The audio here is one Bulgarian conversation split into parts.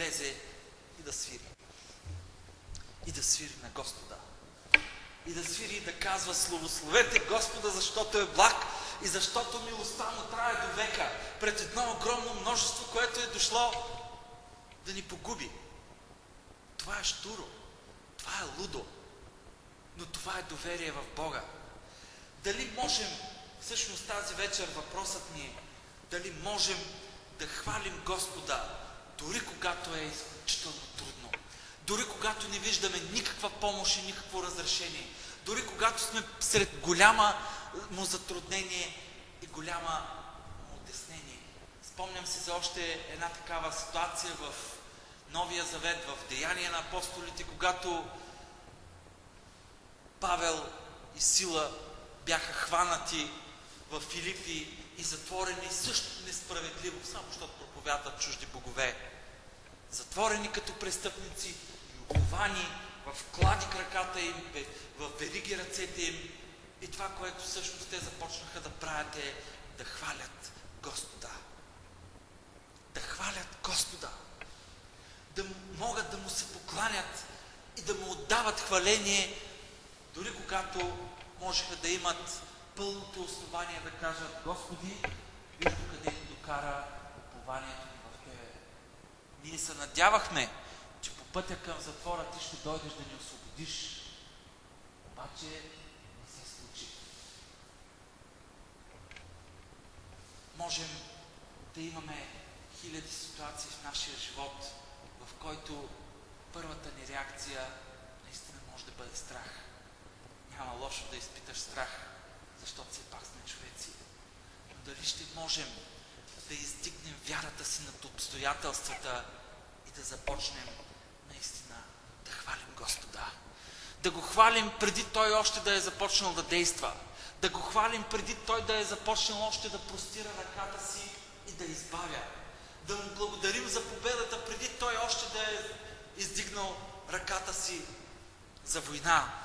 излезе и да свири. И да свири на Господа. И да свири и да казва: славословете Господа, защото е благ и защото милостта му трае до века, пред едно огромно множество, което е дошло да ни погуби. Това е щуро, това е лудо, но това е доверие в Бога. Дали можем, всъщност тази вечер въпросът ни е, дали можем да хвалим Господа, дори когато е изключително трудно, дори когато не виждаме никаква помощ и никакво разрешение, дори когато сме сред голяма му затруднение и голяма му отеснение. Спомням си за още една такава ситуация в Новия Завет, в Деяния на апостолите, когато Павел и Сила бяха хванати в Филипи и затворени също несправедливо, само защото проповядват чужди богове. Затворени като престъпници и оковани в клади краката им, в вериги ръцете им. И това, което всъщност те започнаха да правят, е да хвалят Господа. Да хвалят Господа. Да могат да му се покланят и да му отдават хваление, дори когато можеха да имат пълното основание да кажат: Господи, виж докъде ни докара упованието ни в Тебе. Ние се надявахме, че по пътя към затвора Ти ще дойдеш да ни освободиш. Обаче не се случи. Можем да имаме хиляди ситуации в нашия живот, в който първата ни реакция наистина може да бъде страх. Няма лошо да изпиташ страх, защото все пак сме човеци. Но дали ще можем да издигнем вярата си над обстоятелствата и да започнем наистина да хвалим Господа? Да го хвалим преди Той още да е започнал да действа. Да го хвалим преди Той да е започнал още да простира ръката си и да избавя. Да му благодарим за победата преди Той още да е издигнал ръката си за война.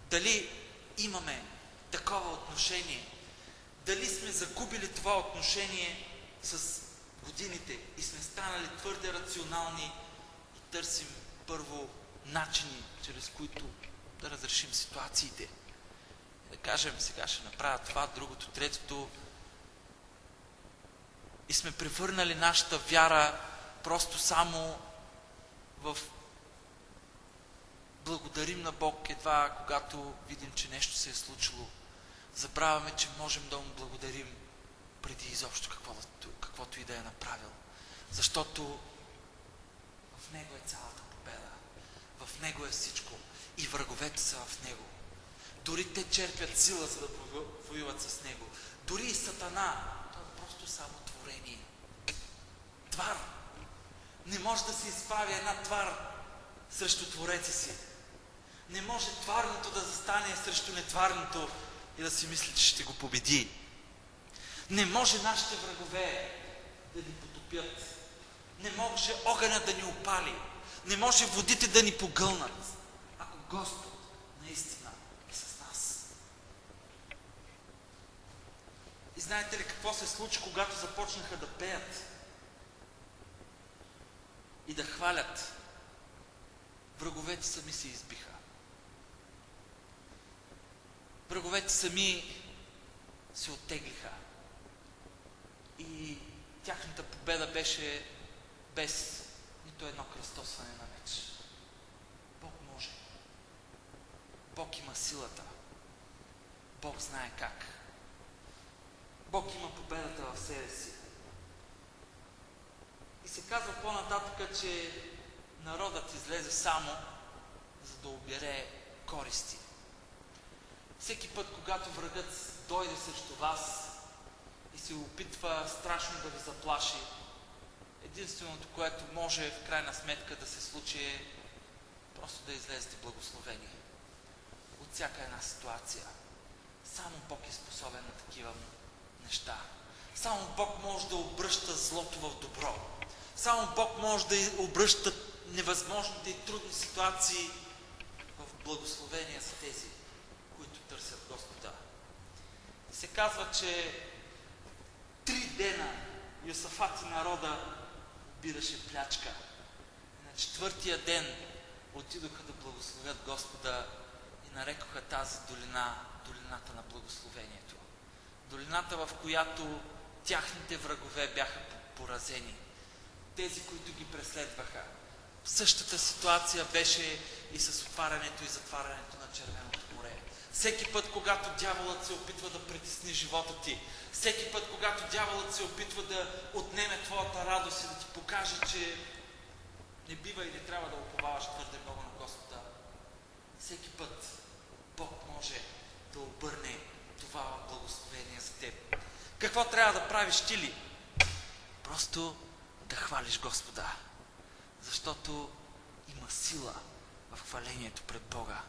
Дали имаме такова отношение? Дали сме загубили това отношение с годините и сме станали твърде рационални и търсим първо начини, чрез които да разрешим ситуациите? Да кажем: сега ще направя това, другото, третото. И сме превърнали нашата вяра просто само в благодарим на Бог едва когато видим, че нещо се е случило. Забравяме, че можем да му благодарим преди изобщо каквото и да е направил. Защото в Него е цялата победа. В Него е всичко. И враговете са в Него. Дори те черпят сила, за да воюват с Него. Дори и Сатана, той е просто само творение. Твар. Не може да се изправи една твар срещу Твореца си. Не може тварното да застане срещу нетварното и да си мисли, че ще го победи. Не може нашите врагове да ни потопят. Не може огъня да ни опали. Не може водите да ни погълнат. Ако Господ наистина е с нас. И знаете ли какво се случи, когато започнаха да пеят и да хвалят? Враговете сами се избиха. Враговете сами се оттеглиха. И тяхната победа беше без нито едно кръстосване на меч. Бог може. Бог има силата. Бог знае как. Бог има победата в себе си. И се казва по-нататък, че народът излезе само, за да обере користи. Всеки път, когато врагът дойде срещу вас и се опитва страшно да ви заплаши, единственото, което може в крайна сметка да се случи, е просто да излезете благословение от всяка една ситуация. Само Бог е способен на такива неща. Само Бог може да обръща злото в добро. Само Бог може да обръща невъзможните и трудни ситуации в благословения за тези, които търсят Господа. Се казва, че 3 дена Йосафат и народа бираше плячка. четвъртия ден отидоха да благословят Господа и нарекоха тази долина долината на благословението. Долината, в която тяхните врагове бяха поразени. Тези, които ги преследваха. Същата ситуация беше и с отварянето и затварянето на Червеното море. Всеки път, когато дяволът се опитва да притесни живота ти, всеки път, когато дяволът се опитва да отнеме твоята радост и да ти покаже, че не бива и не трябва да уповаваш твърде много на Господа, всеки път Бог може да обърне това в благословение за теб. Какво трябва да правиш ти ли? Просто да хвалиш Господа, защото има сила в хвалението пред Бога.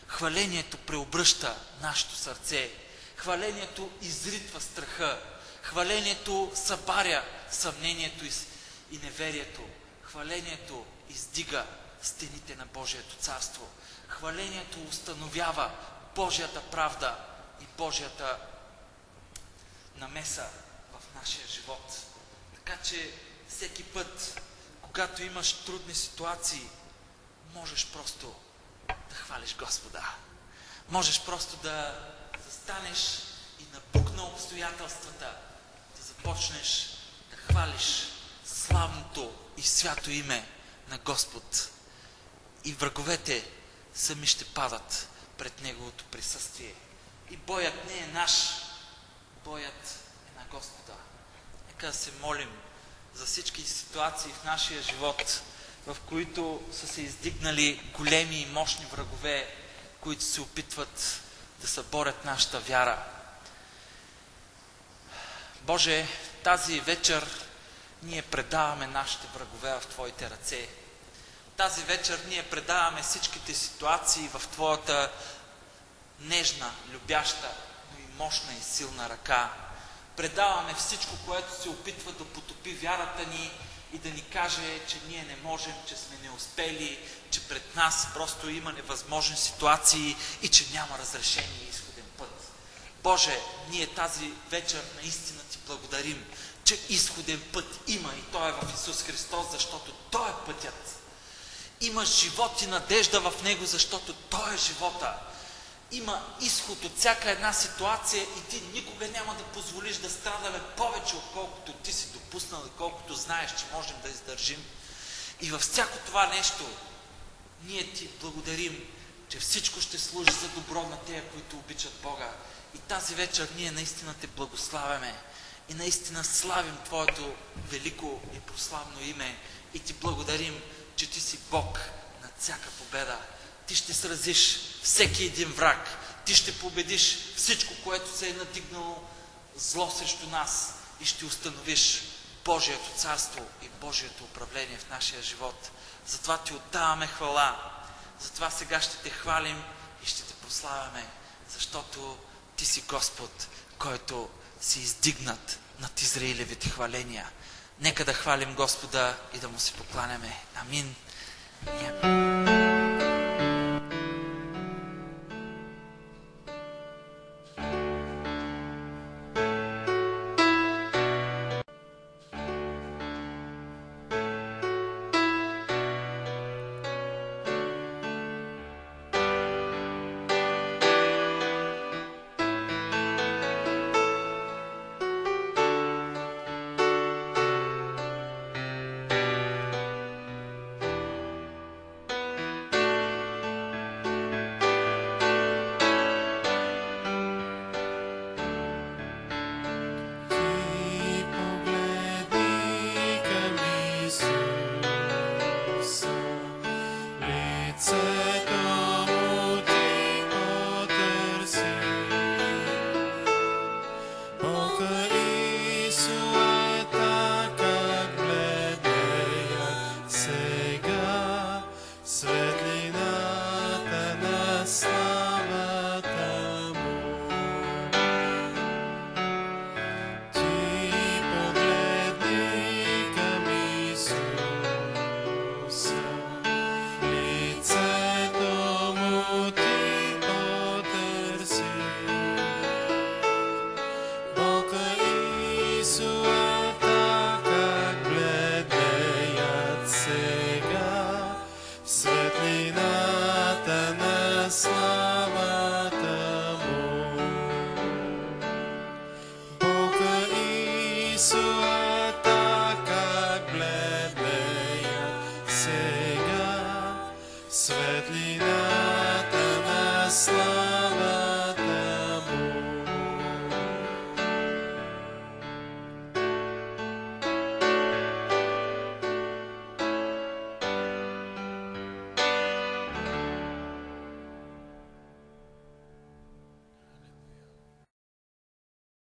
Хвалението преобръща нашето сърце. Хвалението изритва страха. Хвалението събаря съмнението и неверието. Хвалението издига стените на Божието царство. Хвалението установява Божията правда и Божията намеса в нашия живот. Така че всеки път, когато имаш трудни ситуации, можеш просто да хвалиш Господа. Можеш просто да застанеш и напук на обстоятелствата, да започнеш да хвалиш славното и свято име на Господ. И враговете сами ще падат пред Неговото присъствие. И боят не е наш, боят е на Господа. Нека да се молим за всички ситуации в нашия живот, в които са се издигнали големи и мощни врагове, които се опитват да съборят нашата вяра. Боже, тази вечер ние предаваме нашите врагове в Твоите ръце. Тази вечер ние предаваме всичките ситуации в Твоята нежна, любяща, но и мощна и силна ръка. Предаваме всичко, което се опитва да потопи вярата ни и да ни каже, че ние не можем, че сме неуспели, че пред нас просто има невъзможни ситуации и че няма разрешение и изходен път. Боже, ние тази вечер наистина Ти благодарим, че изходен път има и Той е в Исус Христос, защото Той е пътят. Има живот и надежда в Него, защото Той е живота. Има изход от всяка една ситуация и Ти никога няма да позволиш да страдаме повече, отколкото Ти си допуснал и колкото знаеш, че можем да издържим. И във всяко това нещо ние Ти благодарим, че всичко ще служи за добро на тези, които обичат Бога. И тази вечер ние наистина Те благославяме и наистина славим Твоето велико и прославно име и Ти благодарим, че Ти си Бог над всяка победа. Ти ще сразиш всеки един враг. Ти ще победиш всичко, което се е надигнало зло срещу нас и ще установиш Божието царство и Божието управление в нашия живот. Затова Ти отдаваме хвала. Затова сега ще Те хвалим и ще Те прославяме, защото Ти си Господ, който си издигнат над Израилевите хваления. Нека да хвалим Господа и да Му се покланяме. Амин. Исуета, как бледеят се Исус.